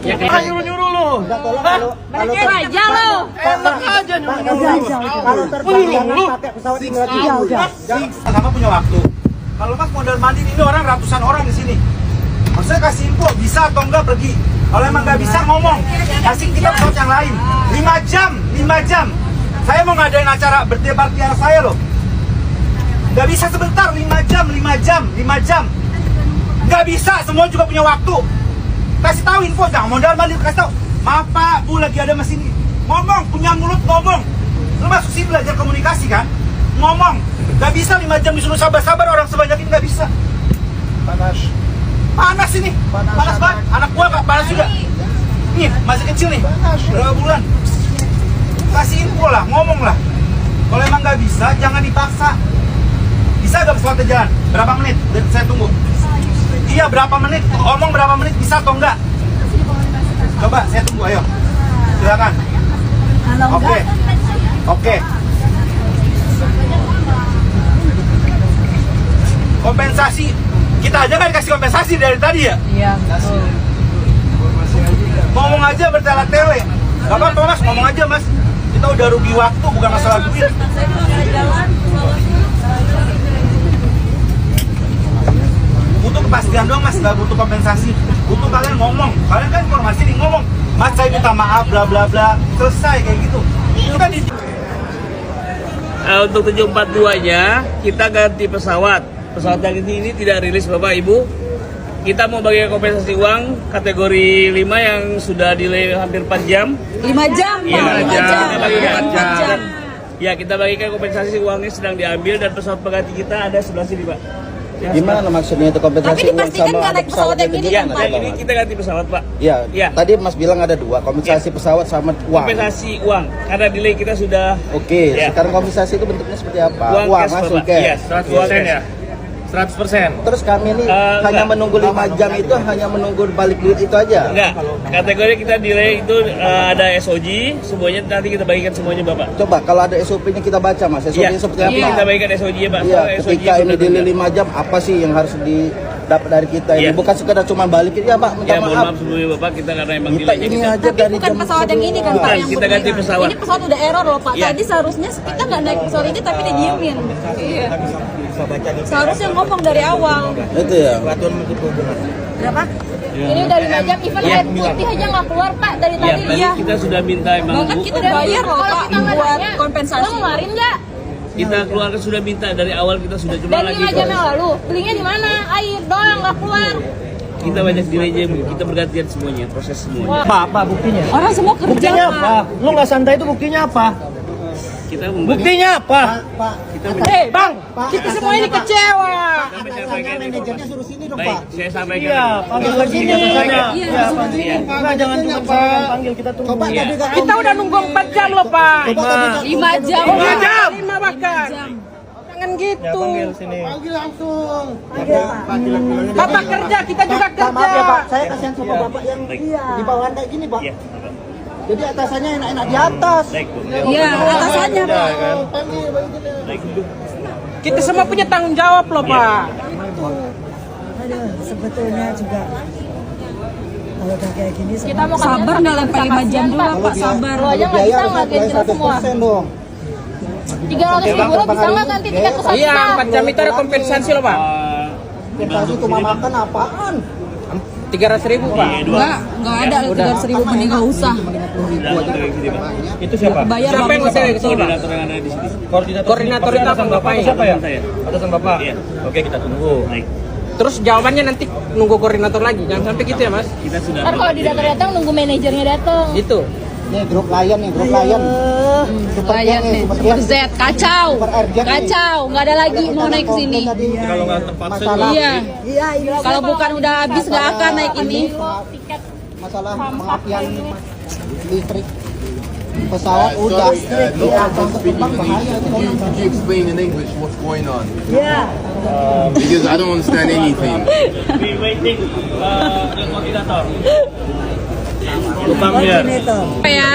Ya kayak nyuruh-nyuruh lo. Enggak, tolong kalau aja lo. Enak aja nyuruh-nyuruh. kalau terpaksa pakai pesawat ini lagi. Udah. Sama punya waktu. Kalau Mas mondar mandir ini orang ratusan orang di sini. Maksudnya kasih info bisa atau enggak pergi. Kalau emang nggak bisa ngomong, kasih kita pesawat yang lain. 5 jam. Saya mau ngadain acara berdebat biar saya loh. Nggak bisa sebentar, 5 jam. Nggak bisa, semua juga punya waktu. Kasih tahu info, jangan mondar mandir, kasih tahu. Maaf Pak, Bu lagi ada mesin ini. Ngomong, punya mulut ngomong. Lu masuk sini belajar komunikasi kan? Ngomong. Nggak bisa 5 jam disuruh sabar-sabar orang sebanyak ini, nggak bisa. Panas ini, panas banget. Anak gua nggak panas juga. Nih, masih kecil nih, berapa bulan. Kasih info lah, ngomong lah. Kalau emang nggak bisa, jangan dipaksa. Bisa nggak pesawatnya jalan? Berapa menit? Saya tunggu. Iya, berapa menit? Ngomong berapa menit, bisa atau enggak? Coba, saya tunggu, ayo. Silakan. Oke. Kompensasi. Kita aja kan dikasih kompensasi dari tadi ya? Iya. Ngomong aja bertele-tele. Gak apa-apa Mas, ngomong aja Mas. Kita udah rugi waktu, bukan masalah duit. Butuh kepastian doang Mas, gak butuh kompensasi. Butuh kalian ngomong. Kalian kan informasi nih ngomong. Mas saya minta maaf, bla bla bla. Selesai kayak gitu. Itu kan di... Untuk 742-nya kita ganti pesawat. Pesawat yang ini tidak rilis Bapak Ibu. Kita mau bagi kompensasi uang kategori 5 yang sudah delay hampir 4 jam. 5 jam, Pak. Iya, 5 jam. kita bagikan 4 jam. Ya, kita bagikan kompensasi uangnya sedang diambil dan pesawat pengganti kita ada sebelah sini, Pak. Ya, Gimana maksudnya itu kompensasi Tapi uang dipastikan sama nggak naik pesawat yang ini Ya, kan, Pak? dan ini kita ganti pesawat, Pak. Iya, Iya. tadi Mas bilang ada dua, kompensasi pesawat sama uang. Kompensasi uang karena delay kita sudah Oke, Ya. sekarang kompensasi itu bentuknya seperti apa? uang cash, langsung Bapak. cash. Iya, uang cash. ya? 100%. Terus kami ini hanya enggak. menunggu 5 jam itu hanya menunggu balik duit itu aja. Enggak, kategori kita delay itu ada SOG, semuanya nanti kita bagikan semuanya Bapak. Coba kalau ada SOP-nya kita baca Mas, SOP-nya seperti apa? Kita bagikan SOG ya Pak. Iya, Soalnya SOG ketika ini sudah delay tunda. 5 jam apa sih yang harus didapat dari kita ini? Iya. Bukan sekedar cuma balikin ya Pak, minta Ya mohon maaf. maaf sebelumnya Bapak, kita karena emang Kita delaynya ini kita. aja Tapi dari bukan jam pesawat yang ini kan, Pak, Bukan, yang kita ganti berbeda. pesawat. Ini pesawat udah error loh, Pak. Iya. Tadi seharusnya kita nggak naik pesawat ini tapi didiemin. Iya. Seharusnya ngomong dari awal. Itu ya. Berapa? Ini udah 5 jam, even air putih aja nggak keluar, Pak, dari Ya, tadi. tadi Iya. kita sudah minta emang Bahkan Bu, kita udah bayar loh, Pak, buat kompensasi. Lo ngeluarin nggak? kita keluarga sudah minta dari awal kita sudah cuma Dari lagi 5 jam yang lalu, belinya di mana? Air doang nggak keluar. kita banyak delaynya Bu, kita bergantian semuanya, proses semuanya. Apa buktinya? Orang semua kerja, Buktinya Pak. apa? Lu nggak santai itu buktinya apa? Kita membagi, Buktinya apa? Hei, Bang, kita semua ini kecewa. kami sampaikan Manajernya suruh sini dong baik, saya sampaikan. Iya, panggil lagi atasannya. Iya, Iya. Enggak, jangan cuma saya panggil, kita tunggu. Iya. Kita udah nunggu 4 jam loh Pak. 5 jam. 5 jam. 5 bahkan. Jangan gitu. Panggil sini. Bapak kerja, kita juga kerja. Maaf ya Pak, saya kasihan sama Bapak yang Baik. di bawahan kayak gini Pak. Iya. Jadi atasannya enak-enak di atas. Baik Bu. Iya, atasannya, Pak. Baik. Kita semua punya tanggung jawab loh Pak. Aduh, sebetulnya juga kalau udah kayak gini Kita mau sabar nggak sampai 5 jam juga, Pak, sabar. Lo aja nggak bisa ngelakuin kita semua. 100% dong. 300.000 lo bisa nggak ganti tiket pesawat Iya, kita? 4 jam itu ada kompensasi loh Pak. Kompensasi cuma makan apaan? 300.000 Pak. Nggak ada 300.000 mending nggak usah. Itu siapa? Bayar Siapa yang langsung. ngasih ke sini Pak? Koordinator yang ada di sini. Koordinator itu akan Bapak ya. Siapa ya? Saya. Atasan Bapak. Iya. Oke, kita tunggu. Baik. Terus jawabannya nanti nunggu koordinator lagi. Jangan sampai gitu ya Mas. Kita sudah Ntar kalau di datang nunggu manajernya datang. Itu. Nih grup layan nih, grup layan. Layan nih, Super Z, kacau, Super Air Jet nih. kacau, nggak ada lagi mau naik ke sini. Kalau nggak terpaksa Masalah Iya, iya ini kalau bukan udah habis nggak akan naik ini. masalah pengapian listrik pesawat udah diangkat terbang bahaya itu. Could you explain in English what's going on? ya Because I don't understand anything. we waiting the koordinator. koordinator. Apa ya?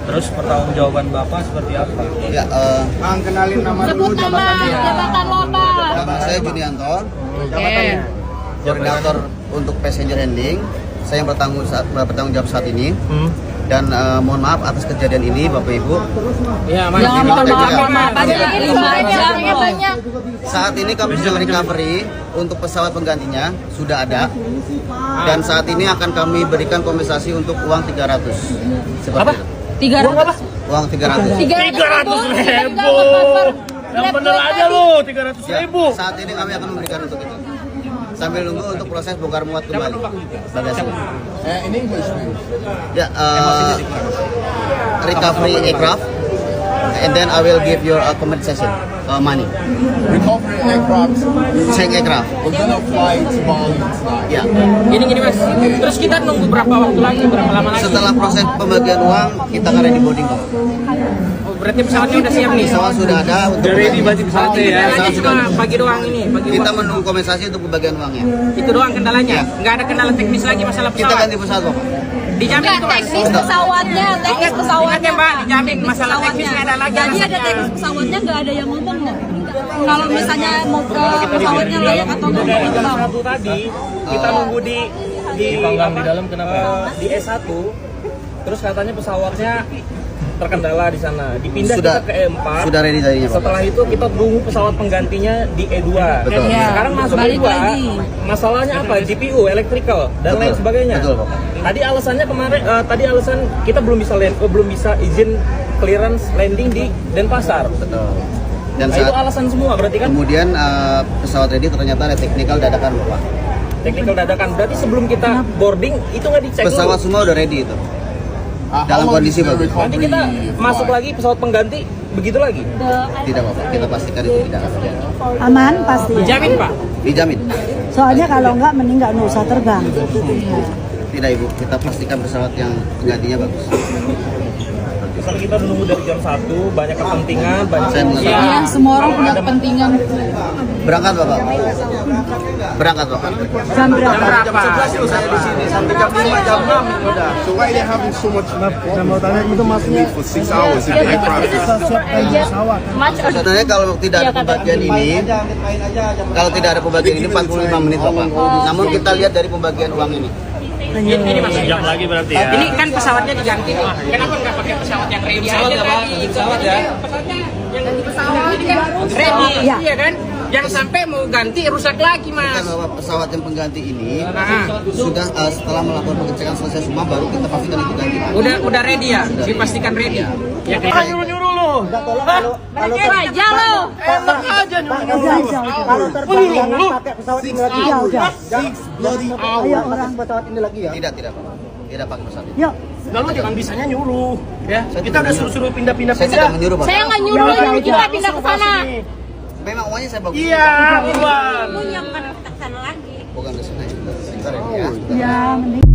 Terus pertanggungjawaban Bapak seperti apa? Ya, Kenalin nama dulu Sebut nama, jabatan lo apa? nama saya Junianto, Oke. koordinator untuk passenger handling. saya yang bertanggung jawab saat ini. Dan mohon maaf atas kejadian ini Bapak Ibu. Ya, Jangan maaf aja 5 jam loh. Saat ini kami sedang recovery untuk pesawat penggantinya sudah ada. Dan saat ini akan kami berikan kompensasi untuk uang 300. Seperti itu. 300. Uang 300. 300.000. Yang bener aja lu, 300.000. Ya, saat ini kami akan memberikan untuk itu. Sambil nunggu untuk proses bongkar muat kembali bagasi. In English, man. Ya, recovery aircraft, and then I will give your compensation money. Recovery aircraft. Check aircraft. We're gonna fly to Bali tonight. Ya. Gini Mas. Terus kita nunggu berapa waktu lagi? Berapa lama lagi? Setelah proses pembagian uang, kita akan ready boarding kok. Oh, berarti pesawatnya udah siap nih. Pesawat sudah ada untuk Udah ready berarti pesawatnya ya. Kendalanya cuma bagi doang ini, bagi kita uang. menunggu kompensasi untuk pembagian uangnya. Itu doang kendalanya. Nggak ada kendala teknis lagi masalah Kita pesawat. ganti pesawat Bapak. Dijamin Enggak, itu Mas. teknis pesawatnya, teknis pesawatnya. Ingat ya, Mbak, dijamin Teknis masalah pesawatnya. teknisnya ada lagi Jadi ada alasannya. teknis pesawatnya nggak ada yang ngomong loh. Kalau misalnya mau pesawatnya layak atau Dari enggak jam tahu. 1 tadi kita nunggu di panggang di dalam kenapa? Di S1. Terus katanya pesawatnya terkendala di sana. Dipindah Sudah. kita ke E4. Sudah ready tadinya Bapak. Setelah itu kita tunggu pesawat penggantinya di E2. Betul. Iya. Sekarang masuk Balik E2. lagi. Masalahnya apa? GPU, electrical dan Betul. lain sebagainya. Betul, Bapak. Tadi alasannya kemarin tadi alasan kita belum bisa izin clearance landing di Denpasar. Betul. Dan Nah, itu saat alasan semua berarti kan kemudian pesawat ready ternyata ada technical dadakan Bapak. technical dadakan. Berarti sebelum kita boarding itu nggak dicek Pesawat dulu. semua udah ready itu. How Dalam long kondisi is the bagus. Nanti kita masuk lagi pesawat pengganti begitu lagi. Tidak Bapak, kita pastikan itu tidak akan terjadi. Aman pasti. Dijamin, Pak. Dijamin. Soalnya kalau enggak mending nggak usah terbang. Tidak Ibu, kita pastikan pesawat yang penggantinya bagus. Misalnya kita udah nunggu dari jam 1, banyak kepentingan, banyak Saya mengerti. Iya, semua orang punya kepentingan. Berangkat Bapak. Berangkat Bapak. Jam berapa? Jam berapa? Saya di sini sampai jam 5 jam 6 udah. So why they having so much need for 6 hours if the aircraft is Sebenarnya kalau tidak ada pembagian ini, kalau tidak ada pembagian ini 45 menit Bapak. Namun kita lihat dari pembagian uang ini. Ini Mas. jam lagi berarti ya. Ini kan pesawatnya diganti nih. Kenapa nggak pakai pesawat yang ready aja tadi? Pesawat ya. Pesawatnya yang pesawat ini kan ready, Iya. iya kan? Jangan sampai mau ganti rusak lagi, Bukan Mas. Bapak, pesawat yang pengganti ini Nah, sudah setelah melakukan pengecekan selesai semua baru kita pastikan itu ganti. udah ready ya? Dipastikan ready. Ya kan? Nyuruh-nyuruh lu. Aja lo. Enak aja nyuruh-nyuruh. Kalau terbang jangan pakai pesawat ini lagi. Ya udah. 6 bloody Ayo hours. orang pesawat ini lagi ya. Tidak Bapak. Tidak pakai pesawat ini. Yuk. Lalu jangan bisanya nyuruh. Ya, kita udah suruh-suruh pindah-pindah. Saya tidak menyuruh Bapak. Saya nggak nyuruh kita pindah ke sana. Memang uangnya saya bagus. Iya, buruan. Yang mana kita ke sana lagi. Bukan ke sana. Sebentar ya. Ya mending.